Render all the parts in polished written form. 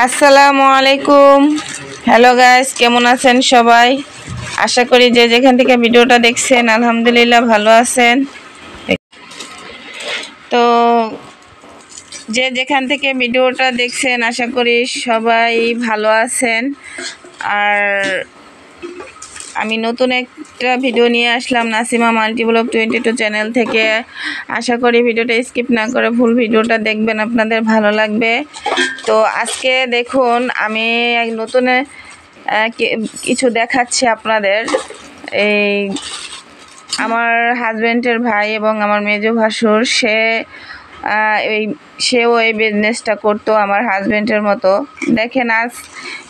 আসসালামু আলাইকুম। Hello guys, কেমন আছেন সবাই? আশা করি যে যেখান থেকে ভিডিওটা দেখছেন আলহামদুলিল্লাহ ভালো আছেন। তো যে যেখান থেকে ভিডিওটা দেখছেন আশা করি সবাই ভালো আছেন। আর আমি নতুন একটা ভিডিও নিয়ে আসলাম নাসিমা মাল্টিব্লগ 22 চ্যানেল থেকে। আশা করি ভিডিওটা স্কিপ না করে ফুল ভিডিওটা দেখবেন, আপনাদের ভালো লাগবে। তো আজকে দেখুন আমি এক নতুন কিছু দেখাচ্ছি আপনাদের। এই আমার হাজব্যান্ডের ভাই এবং আমার মেজো ভাসুর সেও এই বিজনেসটা করতো আমার হাজব্যান্ডের মতো। দেখেন আজ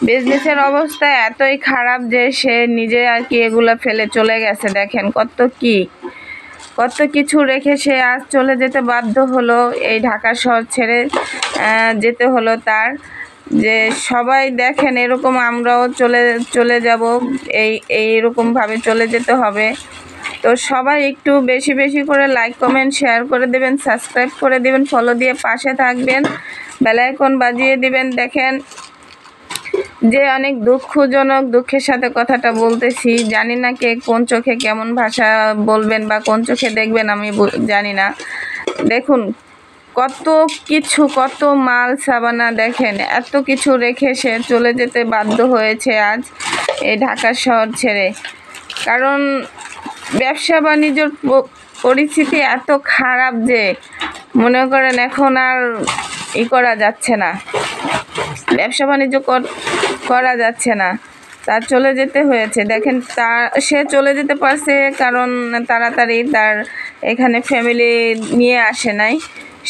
বিজনেসের অবস্থা এতই খারাপ যে সে নিজে আর কি এগুলো ফেলে চলে গেছে। দেখেন কত কিছু রেখে সে আজ চলে যেতে বাধ্য হলো, এই ঢাকা শহর ছেড়ে যেতে হলো তার। যে সবাই দেখেন এরকম আমরাও চলে যাব, এইরকমভাবে চলে যেতে হবে। তো সবাই একটু বেশি বেশি করে লাইক কমেন্ট শেয়ার করে দেবেন, সাবস্ক্রাইব করে দেবেন, ফলো দিয়ে পাশে থাকবেন, বেল আইকন বাজিয়ে দিবেন। দেখেন যে অনেক দুঃখের সাথে কথাটা বলতেছি, জানি না কে কোন চোখে কেমন ভাষা বলবেন বা কোন চোখে দেখবেন আমি জানি না। দেখুন কত মাল সাবানা, দেখেন এত কিছু রেখে সে চলে যেতে বাধ্য হয়েছে আজ এই ঢাকা শহর ছেড়ে। কারণ ব্যবসা বাণিজ্যর পরিস্থিতি এত খারাপ যে মনে করেন এখন আর করা যাচ্ছে না, ব্যবসা বাণিজ্য করা যাচ্ছে না, তার চলে যেতে হয়েছে। দেখেন সে চলে যেতে পারছে কারণ তাড়াতাড়ি তার এখানে ফ্যামিলি নিয়ে আসে নাই,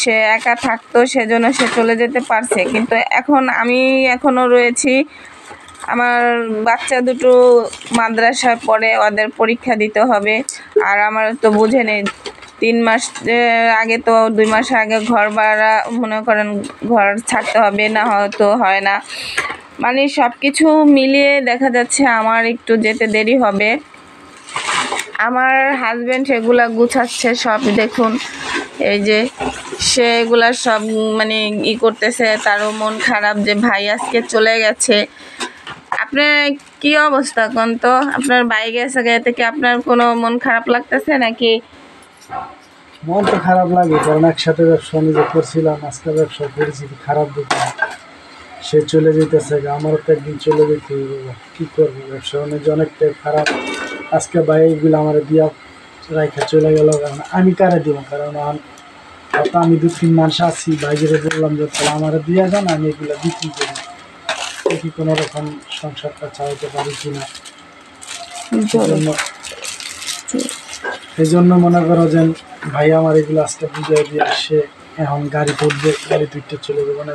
সে একা থাকতো, সেজন্য সে চলে যেতে পারছে। কিন্তু আমি এখনও রয়েছি, আমার বাচ্চা দুটো মাদ্রাসায় পড়ে, ওদের পরীক্ষা দিতে হবে। আর আমার তো বুঝে নেই 3 মাস আগে, তো 2 মাস আগে ঘর ভাড়া মনে করেন ঘর ছাড়তে হবে, না হয়তো হয় না, মানে সব কিছু মিলিয়ে দেখা যাচ্ছে আমার একটু যেতে দেরি হবে। আমার হাজব্যান্ড এগুলা গুছাচ্ছে সব, দেখুন এই যে সে এগুলা সব মানে করতেছে, তারও মন খারাপ যে ভাই আজকে চলে গেছে। আপনার কি অবস্থা কোন তো? আপনার ভাই গেছে থেকে আপনার কোনো মন খারাপ লাগতেছে নাকি? মন তো খারাপ লাগে, কারণ একসাথে ব্যবসা নিজে করছিলাম, আজকে ব্যবসা পরিস্থিতি খারাপ দেখে সে চলে যেতেছে। আমারও তো একদিন চলে যেতে হবে, কী করবো, ব্যবসা অনেকটাই খারাপ। আজকে বাইকগুলো আমার দিয়া রাইখা চলে গেল, কারণ আমি কারে দিব, কারণ হয়তো আমি 2-3 মাস আছি। বাইরে বললাম যে তাহলে আমার দিয়া যান, আমি এগুলো বিক্রি করি, দেখি কোনো রকম সংসারটা চালাতে পারি কিনা। এই জন্য মনে করো যে ভাই আমার এগুলো আজকে বুঝিয়ে দিয়ে সে এখন গাড়ি তুলবে, গাড়ি তুলতে চলে যাবে না।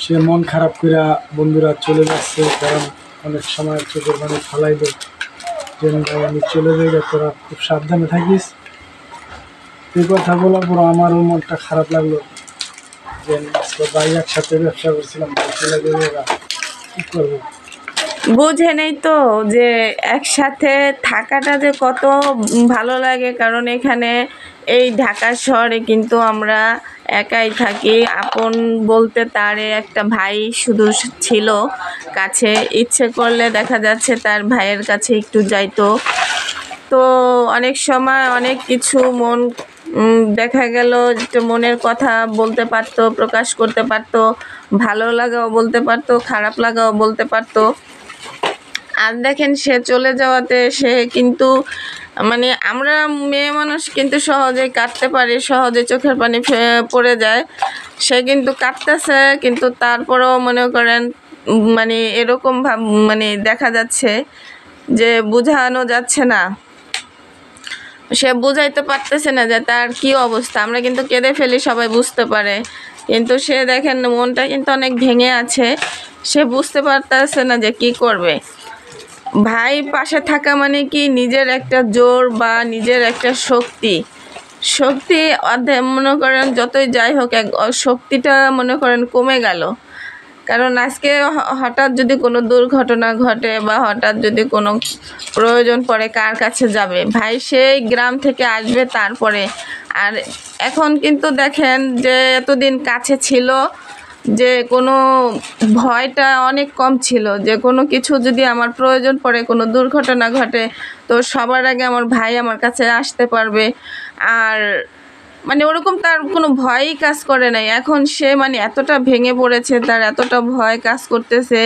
সে মন খারাপ করে বন্ধুরা চলে যাচ্ছে, কারণ অনেক সময় চোখের পানি ফালাই দেয় যে ভাই আমি চলে যাই, তোরা খুব সাবধানে থাকিস। এই কথা বলার পর আমারও মনটা খারাপ লাগলো যে আজকে ভাই একসাথে ব্যবসা করছিলাম, ভাই চলে যাবে, কী করবো। বুঝে নেই তো যে একসাথে থাকাটা যে কত ভালো লাগে, কারণ এখানে এই ঢাকা শহরে কিন্তু আমরা একাই থাকি। আপন বলতে তারে একটা ভাই শুধু ছিল কাছে, ইচ্ছে করলে দেখা যাচ্ছে তার ভাইয়ের কাছে একটু যাইতো। তো অনেক সময় অনেক কিছু দেখা গেল যে মনের কথা বলতে পারতো, প্রকাশ করতে পারতো, ভালো লাগাও বলতে পারতো, খারাপ লাগাও বলতে পারতো। আর দেখেন সে চলে যাওয়াতে সে কিন্তু মানে আমরা মেয়ে মানুষ কিন্তু সহজেই কাঁদতে পারি, সহজে চোখের পানি পড়ে যায়। সে কিন্তু কাঁদতেছে, কিন্তু তারপরেও মনে করেন মানে এরকম মানে দেখা যাচ্ছে যে বোঝানো যাচ্ছে না, সে বুঝাইতে পারতেছে না যে তার কি অবস্থা। আমরা কিন্তু কেঁদে ফেলি, সবাই বুঝতে পারে, কিন্তু সে দেখেন মনটা কিন্তু অনেক ভেঙে আছে, সে বুঝতে পারতেছে না যে কি করবে। ভাই পাশে থাকা মানে কি নিজের একটা জোর বা নিজের একটা শক্তি মনে করেন যতই যাই হোক শক্তিটা মনে করেন কমে গেল। কারণ আজকে হঠাৎ যদি কোনো দুর্ঘটনা ঘটে বা হঠাৎ যদি কোনো প্রয়োজন পড়ে, কার কাছে যাবে? ভাই সেই গ্রাম থেকে আসবে তারপরে। আর এখন কিন্তু দেখেন যে এতদিন কাছে ছিল, যে কোনো ভয়টা অনেক কম ছিল, যে কোনো কিছু যদি আমার প্রয়োজন পড়ে, কোনো দুর্ঘটনা ঘটে, তো সবার আগে আমার ভাই আমার কাছে আসতে পারবে। আর মানে ওরকম তার কোনো ভয়ই কাজ করে নাই। এখন সে মানে এতটা ভেঙে পড়েছে, তার এতটা ভয় কাজ করতেছে,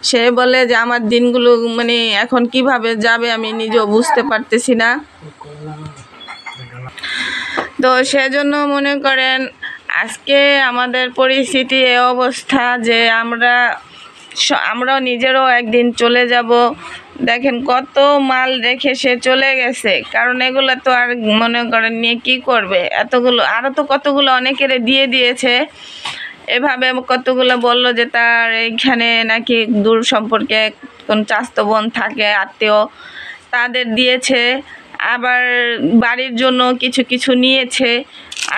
সে বলে যে আমার দিনগুলো মানে এখন কিভাবে যাবে আমি নিজেও বুঝতে পারতেছি না। তো সেজন্য মনে করেন আজকে আমাদের পরিস্থিতি এই অবস্থা যে আমরাও নিজেরও একদিন চলে যাব। দেখেন কত মাল রেখে সে চলে গেছে, কারণ এগুলো তো আর মনে করেন নিয়ে কি করবে, এতগুলো আরও তো কতগুলো অনেকের দিয়ে দিয়েছে। এভাবে কতগুলো বলল যে তার এইখানে নাকি দূর সম্পর্কে কোন চাস্তো বোন থাকে, আত্মীয়, তাদের দিয়েছে। আবার বাড়ির জন্য কিছু কিছু নিয়েছে।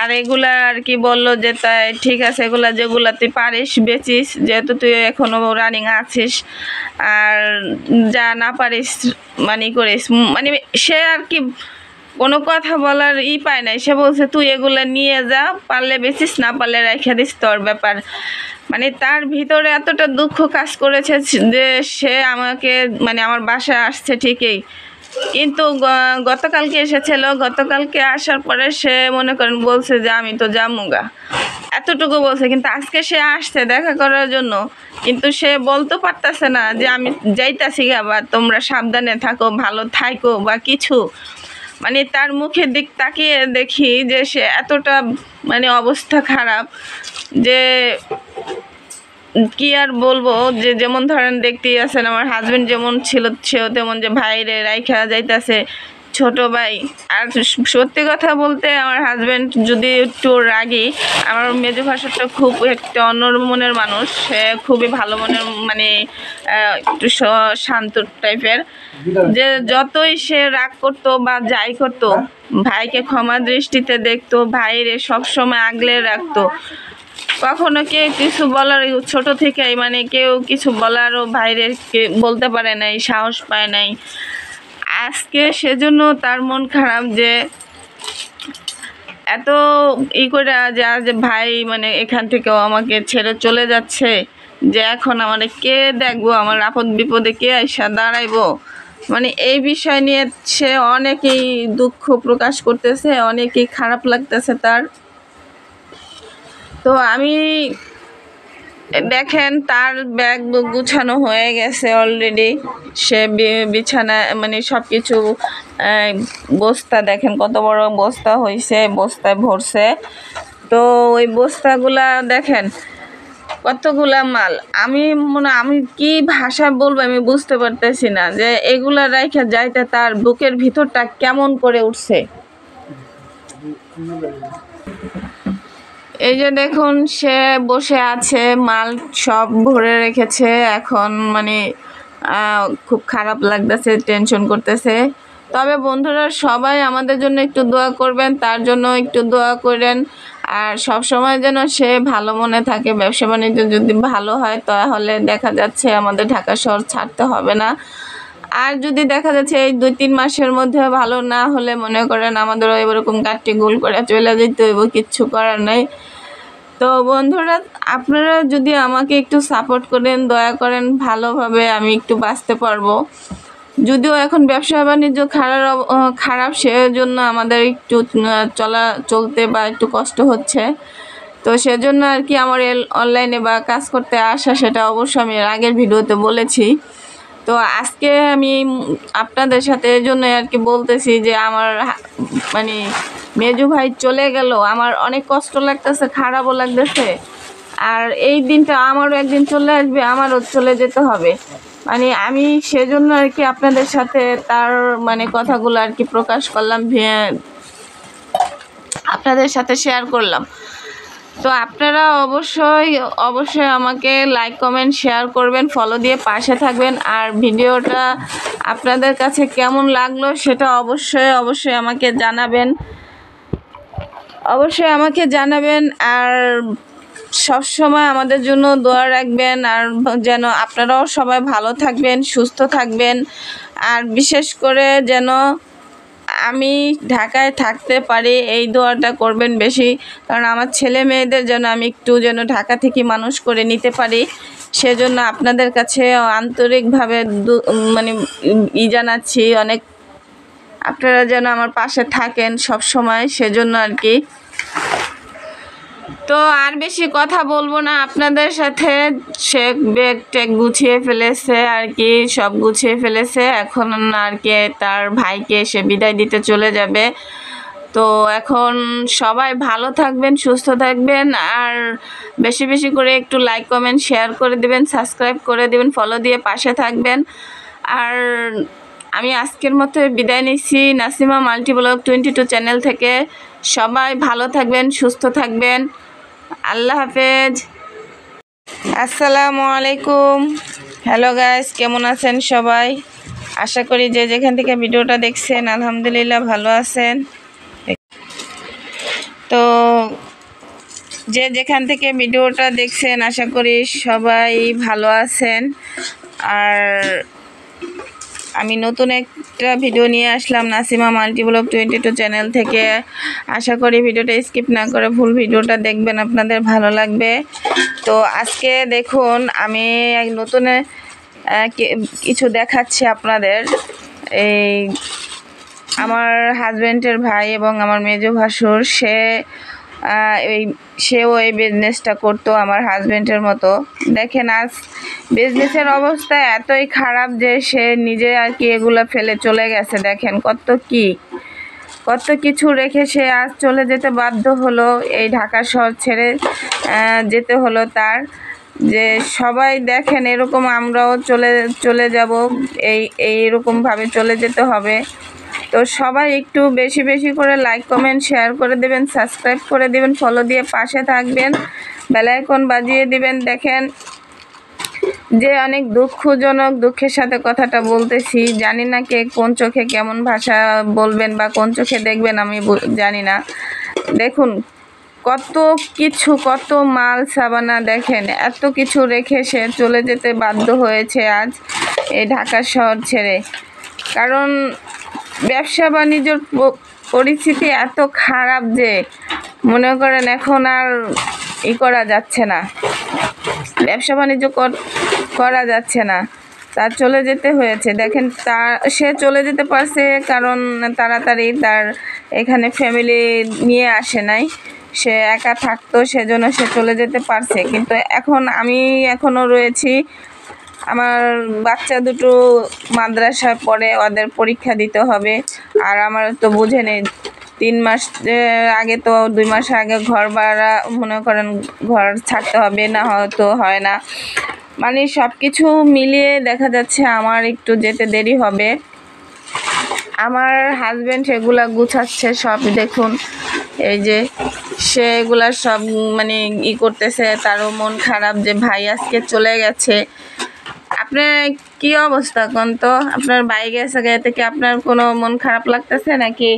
আর এগুলা আর কি বললো যে তাই ঠিক আছে, এগুলা যেগুলা তুই পারিস বেচিস, যেহেতু তুই এখনও রানিং আছিস, আর যা না পারিস মানে করিস। মানে সে আর কি কোনো কথা বলার পায় নাই। সে বলছে তুই এগুলা নিয়ে যা, পারলে বেচিস, না পারলে রেখে দিস, তোর ব্যাপার। মানে তার ভিতরে এতটা দুঃখ কাজ করেছে যে সে আমাকে মানে আমার বাসায় আসছে ঠিকই, কিন্তু গতকালকে এসেছিল। গতকালকে আসার পরে সে মনে করেন বলছে যে আমি তো জামুগা, এতটুকু বলছে। কিন্তু আজকে সে আসছে দেখা করার জন্য, কিন্তু সে বলতে পারতেছে না যে আমি যাইতাছি গা, বা তোমরা সাবধানে থাকো, ভালো থাকো বা কিছু। মানে তার মুখের দিক তাকিয়ে দেখি যে সে এতটা মানে অবস্থা খারাপ যে কি আর বলবো। যে যেমন ধরেন দেখতেই আছেন আমার হাজবেন্ড যেমন ছিল, সেও তেমন, যে ভাইরে রাইখা যাইতাছে, ছোট ভাই। আর সত্যি কথা বলতে আমার হাজবেন্ড যদি একটু রাগী, আমার মেজো ভাষাটা খুব একটা অন্য মনের মানুষ, সে খুবই ভালো মনের, মানে একটু শান্ত টাইপের। যে যতই সে রাগ করতো বা যাই করতো, ভাইকে ক্ষমা দৃষ্টিতে দেখতো, ভাইরে সবসময় আগলে রাখতো। কখনো কেউ কিছু বলার, ছোট থেকেই মানে কেউ কিছু বলারও বাইরে বলতে পারে নাই, সাহস পায় নাই। আজকে সেজন্য তার মন খারাপ যে এত করে যে ভাই মানে এখান থেকেও আমাকে ছেড়ে চলে যাচ্ছে, যে এখন আমার কে দেখবো, আমার আপদ বিপদে কে আইসা দাঁড়াইবো। মানে এই বিষয় নিয়ে সে অনেকেই দুঃখ প্রকাশ করতেছে, অনেকেই খারাপ লাগতেছে তার। তো আমি দেখেন তার ব্যাগ গুছানো হয়ে গেছে অলরেডি, সে বিছানা মানে সব কিছু, বস্তা দেখেন কত বড় বস্তা হয়েছে, বস্তায় ভরছে। তো ওই বস্তাগুলা দেখেন কতগুলা মাল। আমি কি ভাষা বলবো আমি বুঝতে পারতেছি না, যে এগুলা রাইখা যাইতে তার বুকের ভিতরটা কেমন করে উঠছে। এই যে দেখুন সে বসে আছে, মাল সব ভরে রেখেছে। এখন মানে খুব খারাপ লাগতেছে, টেনশন করতেছে। তবে বন্ধুরা সবাই আমাদের জন্য একটু দোয়া করবেন, তার জন্য একটু দোয়া করেন। আর সব সময় যেন সে ভালো মনে থাকে, ব্যবসা বাণিজ্য যদি ভালো হয় তাহলে দেখা যাচ্ছে আমাদের ঢাকা শহর ছাড়তে হবে না। আর যদি দেখা যাচ্ছে এই 2-3 মাসের মধ্যে ভালো না হলে মনে করেন আমাদেরও এরকম কাটটি গোল করে চলে যেতে হইব, কিচ্ছু করার নাই। তো বন্ধুরা আপনারা যদি আমাকে একটু সাপোর্ট করেন, দয়া করেন, ভালোভাবে আমি একটু বাঁচতে পারবো। যদিও এখন ব্যবসা বাণিজ্য খারাপ, সেজন্য আমাদের একটু চলতে বা একটু কষ্ট হচ্ছে। তো সেজন্য আর কি আমার অনলাইনে বা কাজ করতে আসা, সেটা অবশ্য আমি এর আগের ভিডিওতে বলেছি। তো আজকে আমি আপনাদের সাথে এই জন্য আর কি বলতেছি যে আমার মানে মেজু ভাই চলে গেল, আমার অনেক কষ্ট লাগতেছে, খারাপও লাগতেছে। আর এই দিনটা আমারও একদিন চলে আসবে, আমারও চলে যেতে হবে। মানে আমি সেজন্য আর কি আপনাদের সাথে তার মানে কথাগুলো আর কি প্রকাশ করলাম, আপনাদের সাথে শেয়ার করলাম। তো আপনারা অবশ্যই আমাকে লাইক, কমেন্ট, শেয়ার করবেন, ফলো দিয়ে পাশে থাকবেন। আর ভিডিওটা আপনাদের কাছে কেমন লাগলো সেটা অবশ্যই আমাকে জানাবেন। আর সব সময় আমাদের জন্য দোয়া রাখবেন, আর যেন আপনারাও সবাই ভালো থাকবেন, সুস্থ থাকবেন। আর বিশেষ করে যেন আমি ঢাকায় থাকতে পারি এই দোয়াটা করবেন বেশি, কারণ আমার ছেলে মেয়েদের যেন আমি একটু যেন ঢাকা থেকে মানুষ করে নিতে পারি, সেজন্য আপনাদের কাছে আন্তরিকভাবে মানে জানাচ্ছি অনেক, আপনারা যেন আমার পাশে থাকেন সব সময়, সেজন্য আর কি। তো আর বেশি কথা বলবো না আপনাদের সাথে, সে ব্যাগ ট্যাগ গুছিয়ে ফেলেছে আর কি, সব গুছিয়ে ফেলেছে, এখন আর কি তার ভাইকে সে বিদায় দিতে চলে যাবে। তো এখন সবাই ভালো থাকবেন, সুস্থ থাকবেন, আর বেশি বেশি করে একটু লাইক কমেন্ট শেয়ার করে দিবেন, সাবস্ক্রাইব করে দিবেন, ফলো দিয়ে পাশে থাকবেন। আর আমি আজকের মতো বিদায় নিচ্ছি নাসিমা মাল্টিব্লগ 22 চ্যানেল থেকে। সবাই ভালো থাকবেন, সুস্থ থাকবেন, আল্লাহ হাফেজ, আসসালামু আলাইকুম। হ্যালো গাইস, কেমন আছেন সবাই? আশা করি যে যেখান থেকে ভিডিওটা দেখছেন আলহামদুলিল্লাহ ভালো আছেন। তো যে যেখান থেকে ভিডিওটা দেখছেন আশা করি সবাই ভালো আছেন। আর আমি নতুন একটা ভিডিও নিয়ে আসলাম নাসিমা মাল্টিব্লগ 22 চ্যানেল থেকে। আশা করি ভিডিওটা স্কিপ না করে ফুল ভিডিওটা দেখবেন, আপনাদের ভালো লাগবে। তো আজকে দেখুন আমি এক নতুন কিছু দেখাচ্ছি আপনাদের। এই আমার হাজব্যান্ডের ভাই এবং আমার মেজো ভাসুর, সেও এই বিজনেসটা করতো আমার হাজব্যান্ডের মতো। দেখেন আজ বিজনেসের অবস্থা এতই খারাপ যে সে নিজে আর কি এগুলো ফেলে চলে গেছে। দেখেন কত কিছু রেখে সে আজ চলে যেতে বাধ্য হলো, এই ঢাকা শহর ছেড়ে যেতে হলো তার। যে সবাই দেখেন এরকম আমরাও চলে যাব, এইরকমভাবে চলে যেতে হবে। তো সবাই একটু বেশি বেশি করে লাইক কমেন্ট শেয়ার করে দেবেন, সাবস্ক্রাইব করে দিবেন, ফলো দিয়ে পাশে থাকবেন, বেল আইকন বাজিয়ে দিবেন। দেখেন যে অনেক দুঃখজনক, দুঃখের সাথে কথাটা বলতেছি, জানি না কে কোন চোখে কেমন ভাষা বলবেন বা কোন চোখে দেখবেন আমি জানি না। দেখুন কত কিছু, কত মাল সাবানা, দেখেন এত কিছু রেখে সে চলে যেতে বাধ্য হয়েছে আজ এই ঢাকা শহর ছেড়ে, কারণ ব্যবসা বাণিজ্যর পরিস্থিতি এত খারাপ যে মনে করেন এখন আর করা যাচ্ছে না, ব্যবসা বাণিজ্য করা যাচ্ছে না, তার চলে যেতে হয়েছে। দেখেন সে চলে যেতে পারছে কারণ তাড়াতাড়ি তার এখানে ফ্যামিলি নিয়ে আসে নাই, সে একা থাকতো, সেজন্য সে চলে যেতে পারছে। কিন্তু এখন আমি এখনও রয়েছি, আমার বাচ্চা দুটো মাদ্রাসায় পড়ে, ওদের পরীক্ষা দিতে হবে। আর আমার তো বুঝে নেই 3 মাস আগে, তো 2 মাস আগে ঘর ভাড়া মনে করেন ঘর ছাড়তে হবে, না হয়তো হয় না, মানে সব কিছু মিলিয়ে দেখা যাচ্ছে আমার একটু যেতে দেরি হবে। আমার হাজব্যান্ড এগুলা গুছাচ্ছে সব, দেখুন এই যে সে এগুলা সব মানে করতেছে, তারও মন খারাপ যে ভাই আজকে চলে গেছে। আপনার কি অবস্থা কোন তো? আপনার ভাই গেছে, এতে কি আপনার কোনো মন খারাপ লাগতেছে নাকি?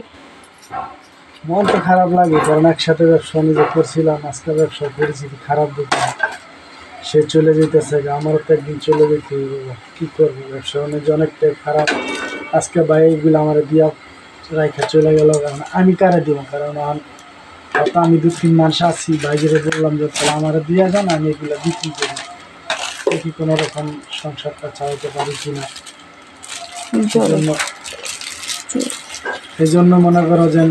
মন তো খারাপ লাগে, কারণ একসাথে ব্যবসা নিজে করছিলাম, আজকে ব্যবসা পরিস্থিতি খারাপ দেখে সে চলে যেতেছে। আমারও তো একদিন চলে যেতে হবে, কী করবো, ব্যবসা বাণিজ্য অনেকটাই খারাপ। আজকে বাইকগুলো আমার দিয়া রাইখা চলে গেল, কারণ আমি কারে দিব, কারণ হয়তো আমি 2-3 মাস আছি, বাইরে বললাম যে তাহলে আমার দিয়া যান, আমি এগুলো বিক্রি করি, দেখি কোনো রকম সংসারটা চালাতে পারি কিনা। এই জন্য মনে করো যে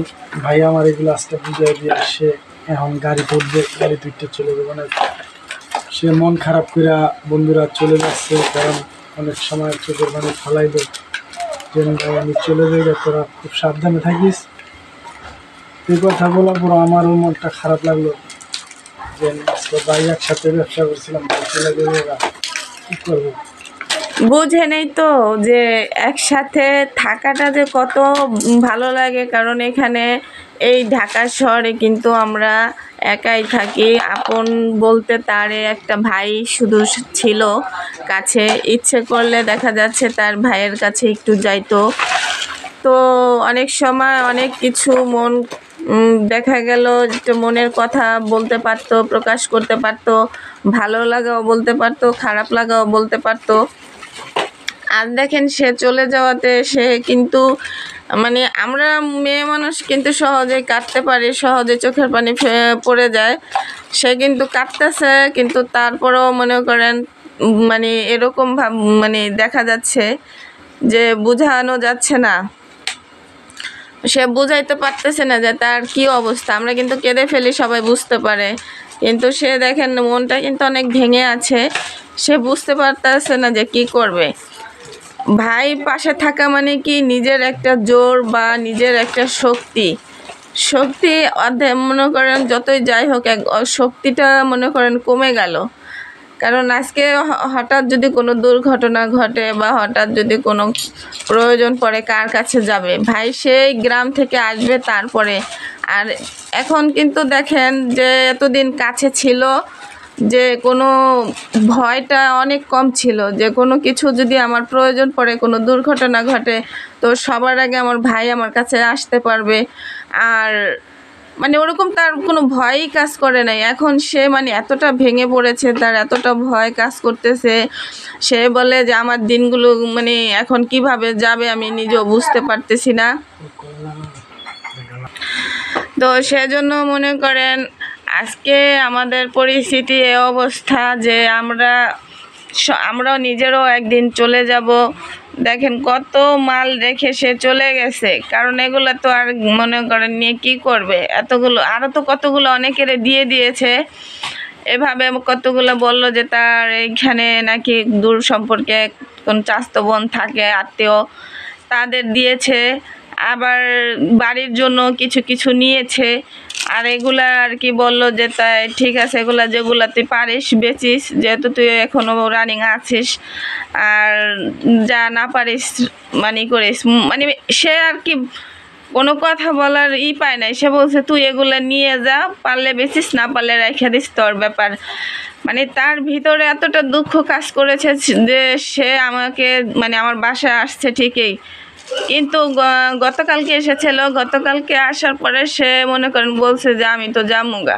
ভাই আমার এগুলো আজকে বুঝিয়ে দিয়ে আসে, এখন গাড়ি তুলবে, গাড়ি তুলতে চলে যাবো না। সে মন খারাপ করে বন্ধুরা চলে যাচ্ছে, কারণ অনেক সময় চোখের পানি ফালাই দেয় যে ভাই আমি চলে যাই, তোরা খুব সাবধানে থাকিস। এই কথা বলার পর আমারও মনটা খারাপ লাগলো যে আজকে ভাই একসাথে ব্যবসা করছিলাম, চলে যাবে, কী করবো। বুঝে নেই তো যে একসাথে থাকাটা যে কত ভালো লাগে, কারণ এখানে এই ঢাকা শহরে কিন্তু আমরা একাই থাকি, আপন বলতে তারে একটা ভাই শুধু ছিল কাছে, ইচ্ছে করলে দেখা যাচ্ছে তার ভাইয়ের কাছে একটু যাইতো। তো অনেক সময় অনেক কিছু দেখা গেল যে মনের কথা বলতে পারতো, প্রকাশ করতে পারতো, ভালো লাগাও বলতে পারতো, খারাপ লাগাও বলতে পারতো। আর দেখেন সে চলে যাওয়াতে সে কিন্তু মানে আমরা মেয়ে মানুষ কিন্তু সহজে কাটতে পারি, সহজে চোখের পানি পড়ে যায়। সে কিন্তু কাটতেছে, কিন্তু তারপরেও মনে করেন মানে এরকম ভাব মানে দেখা যাচ্ছে যে বোঝানো যাচ্ছে না, সে বুঝাইতে পারতেছে না যে তার কি অবস্থা। আমরা কিন্তু কেঁদে ফেলি, সবাই বুঝতে পারে, কিন্তু সে দেখেন মনটা কিন্তু অনেক ভেঙে আছে। সে বুঝতে পারতেছে না যে কি করবে। ভাই পাশে থাকা মানে কি নিজের একটা জোর বা নিজের একটা শক্তি অর্ধেক মনে করেন, যতই যাই হোক শক্তিটা মনে করেন কমে গেল। কারণ আজকে হঠাৎ যদি কোনো দুর্ঘটনা ঘটে বা হঠাৎ যদি কোনো প্রয়োজন পড়ে, কার কাছে যাবে? ভাই সেই গ্রাম থেকে আসবে তারপরে। আর এখন কিন্তু দেখেন যে এতদিন কাছে ছিল, যে কোনো ভয়টা অনেক কম ছিল, যে কোনো কিছু যদি আমার প্রয়োজন পড়ে, কোনো দুর্ঘটনা ঘটে, তো সবার আগে আমার ভাই আমার কাছে আসতে পারবে। আর মানে ওরকম তার কোনো ভয়ই কাজ করে নাই। এখন সে মানে এতটা ভেঙে পড়েছে, তার এতটা ভয় কাজ করতেছে। সে বলে যে আমার দিনগুলো মানে এখন কিভাবে যাবে আমি নিজেও বুঝতে পারতেছি না। তো সেজন্য মনে করেন আজকে আমাদের পরিস্থিতি এ অবস্থা যে আমরাও নিজেরও একদিন চলে যাব। দেখেন কত মাল রেখে সে চলে গেছে, কারণ এগুলো তো আর মনে করেন নিয়ে কি করবে। এতগুলো আরও তো কতগুলো অনেকের দিয়ে দিয়েছে। এভাবে কতগুলো বললো যে তার এইখানে নাকি দূর সম্পর্কে কোন চাচাতো বোন থাকে, আত্মীয়, তাদের দিয়েছে। আবার বাড়ির জন্য কিছু কিছু নিয়েছে। আর এগুলা আর কি বললো যে তাই ঠিক আছে, এগুলা যেগুলা তুই পারিস বেচিস, যেহেতু তুই এখনও রানিং আছিস। আর যা না পারিস মানে করিস, মানে সে আর কি কোনো কথা বলার পায় নাই। সে বলছে তুই এগুলা নিয়ে যা, পারলে বেচিস, না পারলে রেখে দিস, তোর ব্যাপার। মানে তার ভিতরে এতটা দুঃখ কাজ করেছে যে সে আমাকে মানে আমার বাসায় আসছে ঠিকই, কিন্তু গতকালকে এসেছিল। গতকালকে আসার পরে সে মনে করেন বলছে যে আমি তো জামুগা,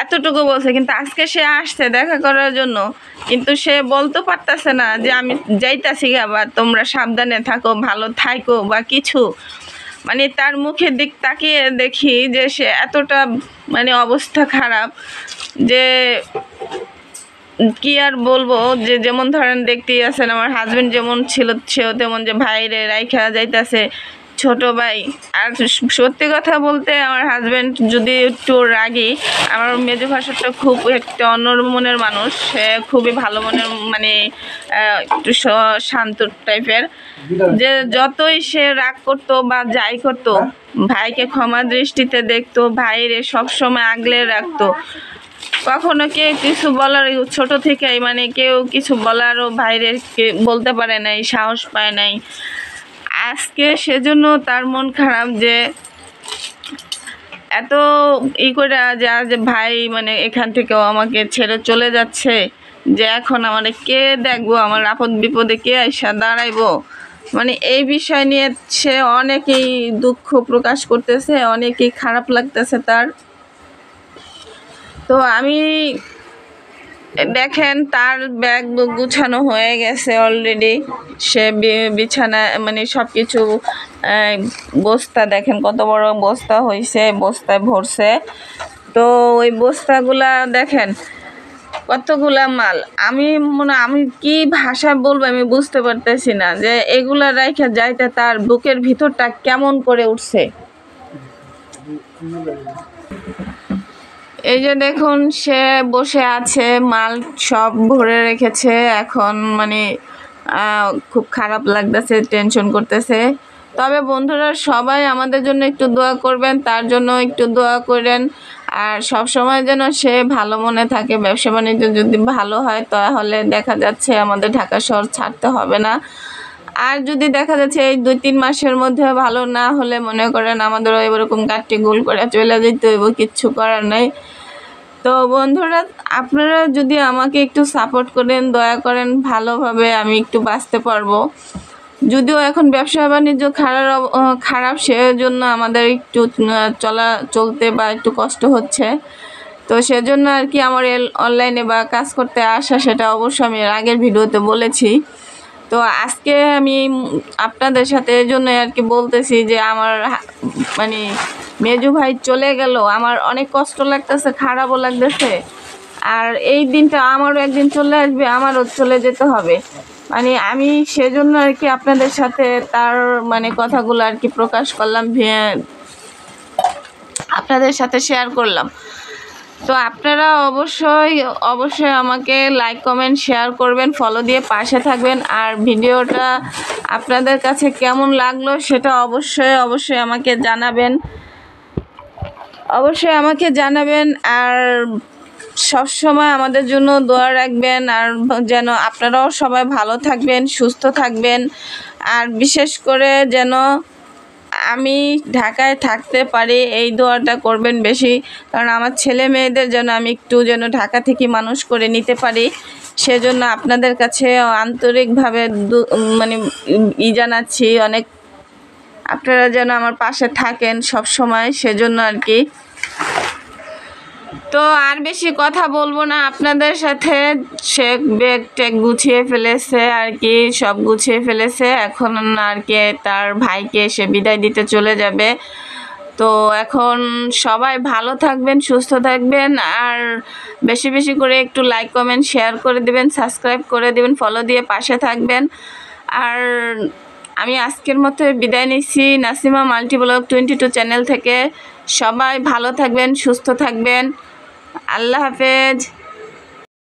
এতটুকু বলছে। কিন্তু আজকে সে আসছে দেখা করার জন্য, কিন্তু সে বলতে পারতেছে না যে আমি যাইতাছি গা, বা তোমরা সাবধানে থাকো, ভালো থাকো বা কিছু। মানে তার মুখের দিক তাকিয়ে দেখি যে সে এতটা মানে অবস্থা খারাপ যে কি আর বলবো। যে যেমন ধরেন দেখতেই আছেন আমার হাজবেন্ড যেমন ছিল, সেও তেমন, যে ভাইরে রাইখা যাইতাছে, ছোট ভাই। আর সত্যি কথা বলতে আমার হাজবেন্ড যদি একটু রাগী, আমার মেজো ভাষাটা খুব একটা অন্য মনের মানুষ। সে খুবই ভালো মনের, মানে একটু শান্ত টাইপের। যে যতই সে রাগ করতো বা যাই করতো, ভাইকে ক্ষমা দৃষ্টিতে দেখতো, ভাইরে সবসময় আগলে রাখতো। কখনো কেউ কিছু বলার, ছোট থেকেই মানে কেউ কিছু বলারও বাইরে বলতে পারে নাই, সাহস পায় নাই। আজকে সেজন্য তার মন খারাপ যে এত করে যে ভাই মানে এখান থেকেও আমাকে ছেড়ে চলে যাচ্ছে, যে এখন আমারে কে দেখবো, আমার আপদ বিপদে কে আইসা দাঁড়াইবো। মানে এই বিষয় নিয়ে সে অনেকেই দুঃখ প্রকাশ করতেছে, অনেকেই খারাপ লাগতেছে তার। তো আমি দেখেন তার ব্যাগ গুছানো হয়ে গেছে অলরেডি। সে বিছানা মানে সব কিছু বস্তা, দেখেন কত বড় বস্তা হয়েছে, বস্তায় ভরছে। তো ওই বস্তাগুলা দেখেন কতগুলা মাল। আমি কি ভাষায় বলবো আমি বুঝতে পারতেছি না, যে এগুলা রাইখা যাইতে তার বুকের ভিতরটা কেমন করে উঠছে। এই যে দেখুন সে বসে আছে, মাল সব ভরে রেখেছে। এখন মানে খুব খারাপ লাগতেছে, টেনশন করতেছে। তবে বন্ধুরা সবাই আমাদের জন্য একটু দোয়া করবেন, তার জন্য একটু দোয়া করেন। আর সব সময় যেন সে ভালো মনে থাকে। ব্যবসা বাণিজ্য যদি ভালো হয় তাহলে দেখা যাচ্ছে আমাদের ঢাকা শহর ছাড়তে হবে না। আর যদি দেখা যাচ্ছে এই 2-3 মাসের মধ্যে ভালো না হলে মনে করেন আমাদেরও এরকম কাটটি গোল করে চলে যেতে হইব, কিচ্ছু করার নেই। তো বন্ধুরা আপনারা যদি আমাকে একটু সাপোর্ট করেন, দয়া করেন, ভালোভাবে আমি একটু বাঁচতে পারবো। যদিও এখন ব্যবসা বাণিজ্য খারাপ, সেজন্য আমাদের একটু চলতে বা একটু কষ্ট হচ্ছে। তো সেজন্য আর কি আমার অনলাইনে বা কাজ করতে আসা, সেটা অবশ্য আমি আগের ভিডিওতে বলেছি। তো আজকে আমি আপনাদের সাথে এই জন্য আর কি বলতেছি যে আমার মানে মেজু ভাই চলে গেল, আমার অনেক কষ্ট লাগতেছে, খারাপও লাগতেছে। আর এই দিনটা আমারও একদিন চলে আসবে, আমারও চলে যেতে হবে। মানে আমি সেজন্য আর কি আপনাদের সাথে তার মানে কথাগুলো আর কি প্রকাশ করলাম, আপনাদের সাথে শেয়ার করলাম। তো আপনারা অবশ্যই আমাকে লাইক কমেন্ট শেয়ার করবেন, ফলো দিয়ে পাশে থাকবেন। আর ভিডিওটা আপনাদের কাছে কেমন লাগলো সেটা অবশ্যই আমাকে জানাবেন, আর সব সময় আমাদের জন্য দোয়া রাখবেন, আর যেন আপনারাও সবাই ভালো থাকবেন, সুস্থ থাকবেন। আর বিশেষ করে যেন আমি ঢাকায় থাকতে পারি এই দোয়াটা করবেন বেশি, কারণ আমার ছেলে মেয়েদের যেন আমি একটু যেন ঢাকা থেকে মানুষ করে নিতে পারি। সেজন্য আপনাদের কাছে আন্তরিকভাবে মানে জানাচ্ছি অনেক, আপনারা যেন আমার পাশে থাকেন সব সময়, সেজন্য আর কি। তো আর বেশি কথা বলবো না আপনাদের সাথে, সে ব্যাগ ট্যাগ গুছিয়ে ফেলেছে আর কি, সব গুছিয়ে ফেলেছে। এখন আর কি তার ভাইকে সে বিদায় দিতে চলে যাবে। তো এখন সবাই ভালো থাকবেন, সুস্থ থাকবেন, আর বেশি বেশি করে একটু লাইক কমেন্ট শেয়ার করে দিবেন, সাবস্ক্রাইব করে দিবেন, ফলো দিয়ে পাশে থাকবেন। আর আমি আজকের মতো বিদায় নিচ্ছি নাসিমা মাল্টিব্লগ 22 চ্যানেল থেকে। সবাই ভালো থাকবেন, সুস্থ থাকবেন। আল্লাহ হাফেজ।